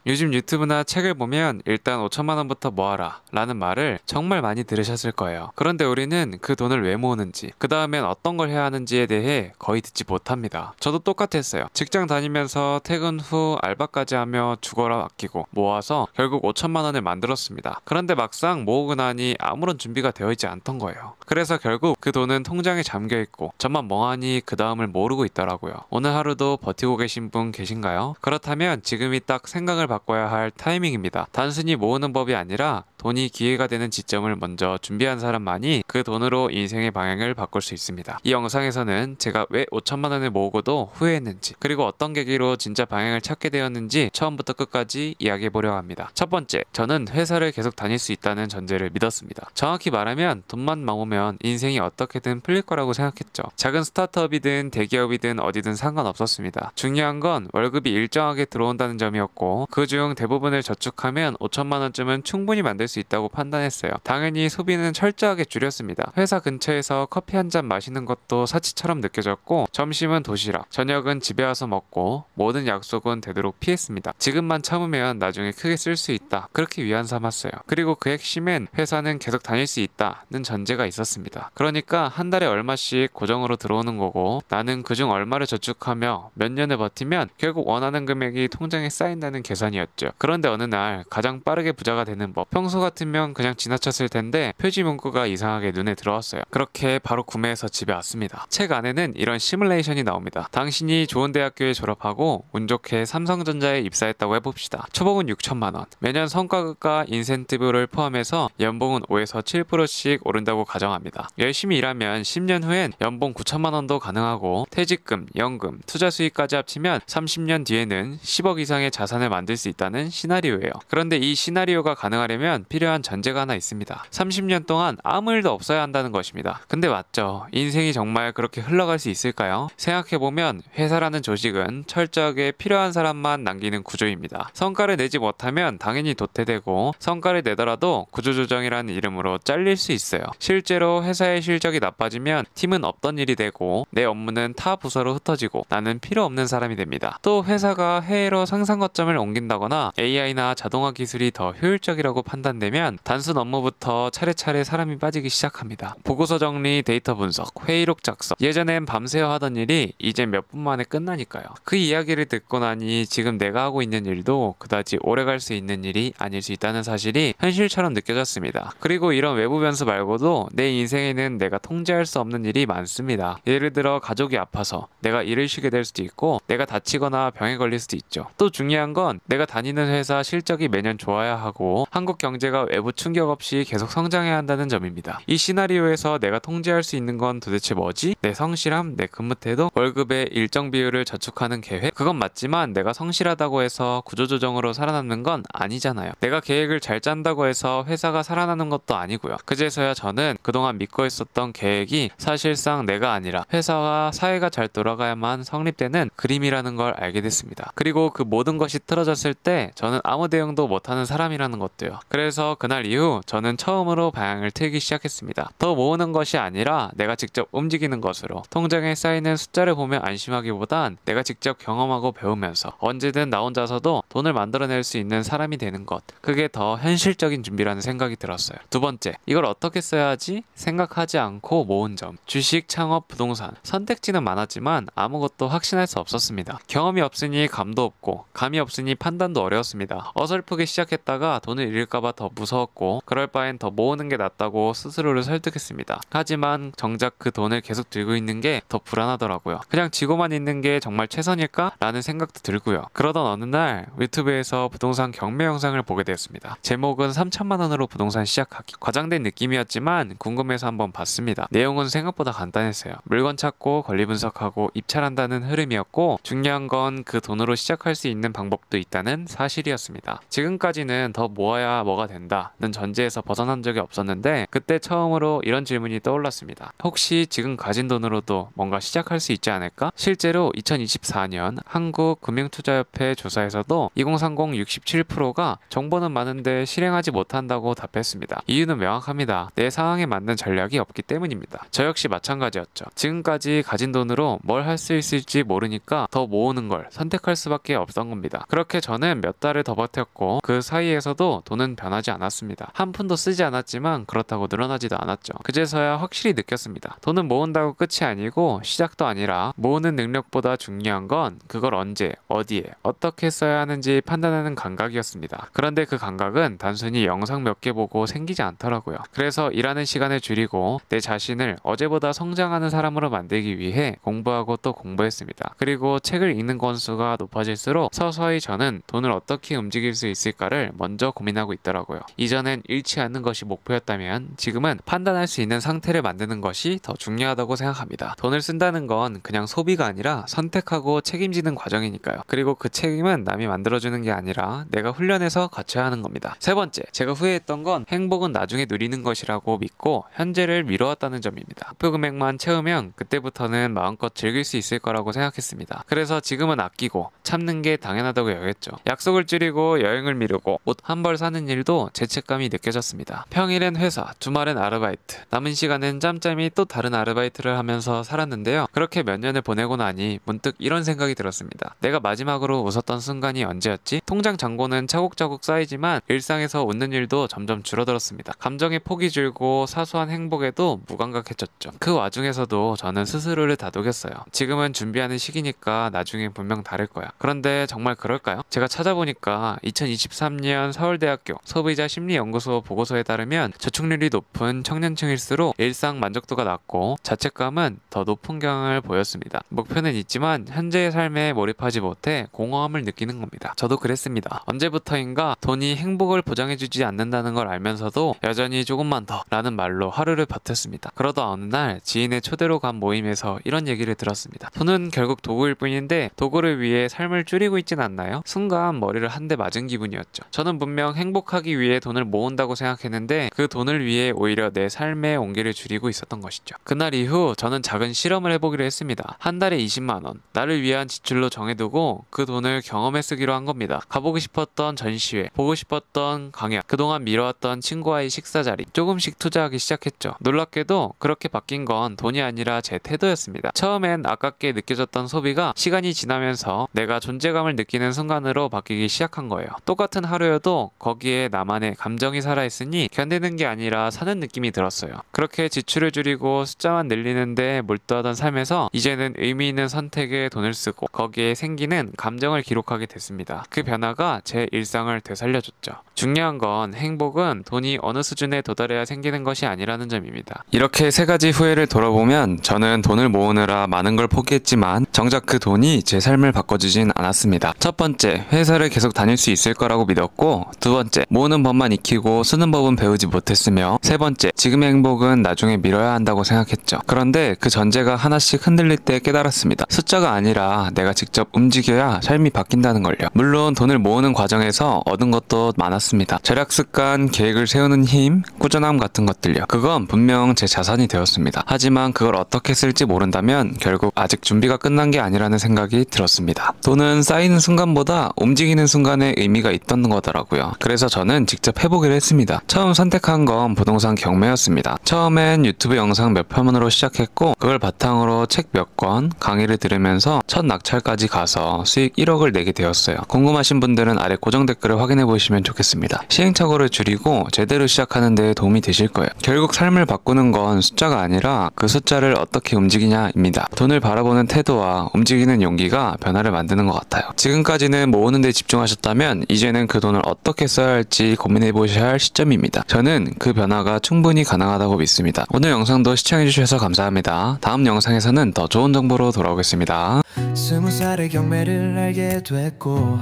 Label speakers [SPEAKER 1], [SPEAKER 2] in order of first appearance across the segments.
[SPEAKER 1] 요즘 유튜브나 책을 보면 일단 5천만 원부터 모아라 라는 말을 정말 많이 들으셨을 거예요. 그런데 우리는 그 돈을 왜 모으는지, 그 다음엔 어떤 걸 해야 하는지에 대해 거의 듣지 못합니다. 저도 똑같았어요. 직장 다니면서 퇴근 후 알바까지 하며 죽어라 아끼고 모아서 결국 5천만 원을 만들었습니다. 그런데 막상 모으고 나니 아무런 준비가 되어 있지 않던 거예요. 그래서 결국 그 돈은 통장에 잠겨 있고 저만 멍하니 그 다음을 모르고 있더라고요. 오늘 하루도 버티고 계신 분 계신가요? 그렇다면 지금이 딱 생각을 바꿔야 할 타이밍입니다. 단순히 모으는 법이 아니라 돈이 기회가 되는 지점을 먼저 준비한 사람만이 그 돈으로 인생의 방향을 바꿀 수 있습니다. 이 영상에서는 제가 왜 5천만 원을 모으고도 후회했는지, 그리고 어떤 계기로 진짜 방향을 찾게 되었는지 처음부터 끝까지 이야기해 보려고 합니다. 첫 번째, 저는 회사를 계속 다닐 수 있다는 전제를 믿었습니다. 정확히 말하면 돈만 모으면 인생이 어떻게든 풀릴 거라고 생각했죠. 작은 스타트업이든 대기업이든 어디든 상관없었습니다. 중요한 건 월급이 일정하게 들어온다는 점이었고, 그중 대부분을 저축하면 5천만 원쯤은 충분히 만들 수 있다고 판단했어요. 당연히 소비는 철저하게 줄였습니다. 회사 근처에서 커피 한 잔 마시는 것도 사치처럼 느껴졌고, 점심은 도시락, 저녁은 집에 와서 먹고, 모든 약속은 되도록 피했습니다. 지금만 참으면 나중에 크게 쓸 수 있다, 그렇게 위안 삼았어요. 그리고 그 핵심엔 회사는 계속 다닐 수 있다는 전제가 있었습니다. 그러니까 한 달에 얼마씩 고정으로 들어오는 거고, 나는 그중 얼마를 저축하며 몇 년을 버티면 결국 원하는 금액이 통장에 쌓인다는 계산이었죠. 그런데 어느 날 가장 빠르게 부자가 되는 법, 평소 같으면 그냥 지나쳤을 텐데 표지 문구가 이상하게 눈에 들어왔어요. 그렇게 바로 구매해서 집에 왔습니다. 책 안에는 이런 시뮬레이션이 나옵니다. 당신이 좋은 대학교에 졸업하고 운 좋게 삼성전자에 입사했다고 해봅시다. 초봉은 6천만 원, 매년 성과급과 인센티브를 포함해서 연봉은 5에서 7%씩 오른다고 가정합니다. 열심히 일하면 10년 후엔 연봉 9천만 원도 가능하고, 퇴직금, 연금, 투자 수익까지 합치면 30년 뒤에는 10억 이상의 자산을 만들 수 있다는 시나리오예요. 그런데 이 시나리오가 가능하려면 필요한 전제가 하나 있습니다. 30년 동안 아무 일도 없어야 한다는 것입니다. 근데 맞죠? 인생이 정말 그렇게 흘러갈 수 있을까요? 생각해보면 회사라는 조직은 철저하게 필요한 사람만 남기는 구조입니다. 성과를 내지 못하면 당연히 도태되고, 성과를 내더라도 구조조정이라는 이름으로 잘릴 수 있어요. 실제로 회사의 실적이 나빠지면 팀은 없던 일이 되고, 내 업무는 타 부서로 흩어지고 나는 필요 없는 사람이 됩니다. 또 회사가 해외로 생산 거점을 옮긴다거나 AI나 자동화 기술이 더 효율적이라고 판단되면 단순 업무부터 차례차례 사람이 빠지기 시작합니다. 보고서 정리, 데이터 분석, 회의록 작성, 예전엔 밤새워 하던 일이 이제 몇 분 만에 끝나니까요. 그 이야기를 듣고 나니 지금 내가 하고 있는 일도 그다지 오래 갈 수 있는 일이 아닐 수 있다는 사실이 현실처럼 느껴졌습니다. 그리고 이런 외부 변수 말고도 내 인생에는 내가 통제할 수 없는 일이 많습니다. 예를 들어 가족이 아파서 내가 일을 쉬게 될 수도 있고, 내가 다치거나 병에 걸릴 수도 있죠. 또 중요한 건 내가 다니는 회사 실적이 매년 좋아야 하고, 한국 경제가 외부 충격 없이 계속 성장해야 한다는 점입니다. 이 시나리오에서 내가 통제할 수 있는 건 도대체 뭐지? 내 성실함, 내 근무 태도, 월급의 일정 비율을 저축하는 계획? 그건 맞지만 내가 성실하다고 해서 구조조정으로 살아남는 건 아니잖아요. 내가 계획을 잘 짠다고 해서 회사가 살아나는 것도 아니고요. 그제서야 저는 그동안 믿고 있었던 계획이 사실상 내가 아니라 회사와 사회가 잘 돌아가야만 성립되는 그림이라는 걸 알게 됐습니다. 그리고 그 모든 것이 틀어졌을 때 저는 아무 대응도 못하는 사람이라는 것도요. 그래서 그날 이후 저는 처음으로 방향을 틀기 시작했습니다. 더 모으는 것이 아니라 내가 직접 움직이는 것으로, 통장에 쌓이는 숫자를 보며 안심하기보단 내가 직접 경험하고 배우면서 언제든 나 혼자서도 돈을 만들어낼 수 있는 사람이 되는 것, 그게 더 현실적인 준비라는 생각이 들었어요. 두 번째, 이걸 어떻게 써야 하지? 생각하지 않고 모은 점. 주식, 창업, 부동산, 선택지는 많았지만 아무것도 확신할 수 없었습니다. 경험이 없으니 감도 없고, 감이 없으니 판단도 어려웠습니다. 어설프게 시작했다가 돈을 잃을까봐 더 무서웠고, 그럴 바엔 더 모으는 게 낫다고 스스로를 설득했습니다. 하지만 정작 그 돈을 계속 들고 있는 게 더 불안하더라고요. 그냥 지고만 있는 게 정말 최선일까? 라는 생각도 들고요. 그러던 어느 날 유튜브에서 부동산 경매 영상을 보게 되었습니다. 제목은 3천만 원으로 부동산 시작하기. 과장된 느낌이었지만 궁금해서 한번 봤습니다. 내용은 생각보다 간단했어요. 물건 찾고 권리 분석하고 입찰한다는 흐름이었고, 중요한 건 그 돈으로 시작할 수 있는 방법도 있다는 사실이었습니다. 지금까지는 더 모아야 뭐가 된다는 전제에서 벗어난 적이 없었는데 그때 처음으로 이런 질문이 떠올랐습니다. 혹시 지금 가진 돈으로도 뭔가 시작할 수 있지 않을까? 실제로 2024년 한국금융투자협회 조사에서도 2030 67%가 정보는 많은데 실행하지 못한다고 답했습니다. 이유는 명확합니다. 내 상황에 맞는 전략이 없기 때문입니다. 저 역시 마찬가지였죠. 지금까지 가진 돈으로 뭘 할 수 있을지 모르니까 더 모으는 걸 선택할 수밖에 없던 겁니다. 그렇게 저는 몇 달을 더 버텼고 그 사이에서도 돈은 변하지 않았습니다. 한 푼도 쓰지 않았지만 그렇다고 늘어나지도 않았죠. 그제서야 확실히 느꼈습니다. 돈은 모은다고 끝이 아니고 시작도 아니라 모으는 능력보다 중요한 건 그걸 언제, 어디에, 어떻게 써야 하는지 판단하는 감각이었습니다. 그런데 그 감각은 단순히 영상 몇 개 보고 생기지 않더라고요. 그래서 일하는 시간을 줄이고 내 자신을 어제보다 성장하는 사람으로 만들기 위해 공부하고 또 공부했습니다. 그리고 책을 읽는 건수가 높아질수록 서서히 저는 돈을 어떻게 움직일 수 있을까를 먼저 고민하고 있더라고요. 이전엔 잃지 않는 것이 목표였다면 지금은 판단할 수 있는 상태를 만드는 것이 더 중요하다고 생각합니다. 돈을 쓴다는 건 그냥 소비가 아니라 선택하고 책임지는 과정이니까요. 그리고 그 책임은 남이 만들어주는 게 아니라 내가 훈련해서 갖춰야 하는 겁니다. 세 번째, 제가 후회했던 건 행복은 나중에 누리는 것이라고 믿고 현재를 미뤄왔다는 점입니다. 목표 금액만 채우면 그때부터는 마음껏 즐길 수 있을 거라고 생각했습니다. 그래서 지금은 아끼고 참는 게 당연하다고 여겼죠. 약속을 줄이고 여행을 미루고 옷 한 벌 사는 일도 죄책감이 느껴졌습니다. 평일엔 회사, 주말엔 아르바이트, 남은 시간엔 짬짬이 또 다른 아르바이트를 하면서 살았는데요. 그렇게 몇 년을 보내고 나니 문득 이런 생각이 들었습니다. 내가 마지막으로 웃었던 순간이 언제였지? 통장 잔고는 차곡차곡 쌓이지만 일상에서 웃는 일도 점점 줄어들었습니다. 감정의 폭이 줄고 사소한 행복에도 무감각해졌죠. 그 와중에서도 저는 스스로를 다독였어요. 지금은 준비하는 시기니까 나중에 분명 다를 거야. 그런데 정말 그럴까요? 제가 찾아보니까 2023년 서울대학교 소비자 심리연구소 보고서에 따르면 저축률이 높은 청년층일수록 일상 만족도가 낮고 자책감은 더 높은 경향을 보였습니다. 목표는 있지만 현재의 삶에 몰입하지 못해 공허함을 느끼는 겁니다. 저도 그랬습니다. 언제부터인가 돈이 행복을 보장해주지 않는다는 걸 알면서도 여전히 조금만 더 라는 말로 하루를 버텼습니다. 그러다 어느 날 지인의 초대로 간 모임에서 이런 얘기를 들었습니다. 돈은 결국 도구일 뿐인데 도구를 위해 삶을 줄이고 있진 않나요? 순간 머리를 한 대 맞은 기분이었죠. 저는 분명 행복하기 위해 돈을 모은다고 생각했는데 그 돈을 위해 오히려 내 삶의 온기를 줄이고 있었던 것이죠. 그날 이후 저는 작은 실험을 해보기로 했습니다. 한 달에 20만원 나를 위한 지출로 정해두고 그 돈을 경험해 쓰기로 한 겁니다. 가보고 싶었던 전시회, 보고 싶었던 강연, 그동안 미뤄왔던 친구와의 식사 자리, 조금씩 투자하기 시작했죠. 놀랍게도 그렇게 바뀐 건 돈이 아니라 제 태도였습니다. 처음엔 아깝게 느껴졌던 소비가 시간이 지나면서 내가 존재감을 느끼는 순간으로 바뀌기 시작한 거예요. 똑같은 하루여도 거기에 나만의 감정이 살아있으니 견디는 게 아니라 사는 느낌이 들었어요. 그렇게 지출을 줄이고 숫자만 늘리는데 몰두하던 삶에서 이제는 의미 있는 선택에 돈을 쓰고 거기에 생기는 감정을 기록하게 됐습니다. 그 변화가 제 일상을 되살려줬죠. 중요한 건 행복은 돈이 어느 수준에 도달해야 생기는 것이 아니라는 점입니다. 이렇게 세 가지 후회를 돌아보면 저는 돈을 모으느라 많은 걸 포기했지만 정작 그 돈이 제 삶을 바꿔주진 않았습니다. 첫 번째, 회사를 계속 다닐 수 있을 거라고 믿었고, 두 번째, 모으는 법만 익히고 쓰는 법은 배우지 못했으며, 세 번째, 지금의 행복은 나중에 미뤄야 한다고 생각했죠. 그런데 그 전제가 하나씩 흔들릴 때 깨달았습니다. 숫자가 아니라 내가 직접 움직여야 삶이 바뀐다는 걸요. 물론 돈을 모으는 과정에서 얻은 것도 많았습니다. 절약 습관, 계획을 세우는 힘, 꾸준함 같은 것들요. 그건 분명 제 자산이 되었습니다. 하지만 그걸 어떻게 쓸지 모른다면 결국 아직 준비가 끝난 게 아니라는 생각이 들었습니다. 돈은 쌓이는 순간보다 움직이는 순간에 의미가 있던 거더라고요. 그래서 저는 직접 해보기로 했습니다. 처음 선택한 건 부동산 경매였습니다. 처음엔 유튜브 영상 몇 편으로 시작했고 그걸 바탕으로 책 몇 권, 강의를 들으면서 첫 낙찰까지 가서 수익 1억을 내게 되었어요. 궁금하신 분들은 아래 고정 댓글을 확인해 보시면 좋겠습니다. 시행착오를 줄이고 제대로 시작하는 데 도움이 되실 거예요. 결국 삶을 바꾸는 건 숫자가 아니라 그 숫자를 어떻게 움직이냐입니다. 돈을 바라보는 태도와 움직이는 용기가 변화를 만드는 것 같아요. 지금까지는 모으는 데 집중하셨다면 이제는 그 돈을 어떻게 써야 할지 고민해 보셔야 할 시점입니다. 저는 그 변화가 충분히 가능하다고 믿습니다. 오늘 영상도 시청해 주셔서 감사합니다. 다음 영상에서는 더 좋은 정보로 돌아오겠습니다.
[SPEAKER 2] 20살의 경매를 알게 됐고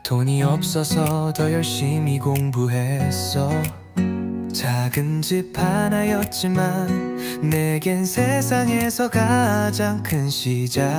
[SPEAKER 2] 돈이 없어서 더 열심히 공부했어. 작은 집 하나였지만 내겐 세상에서 가장 큰 시작이었지.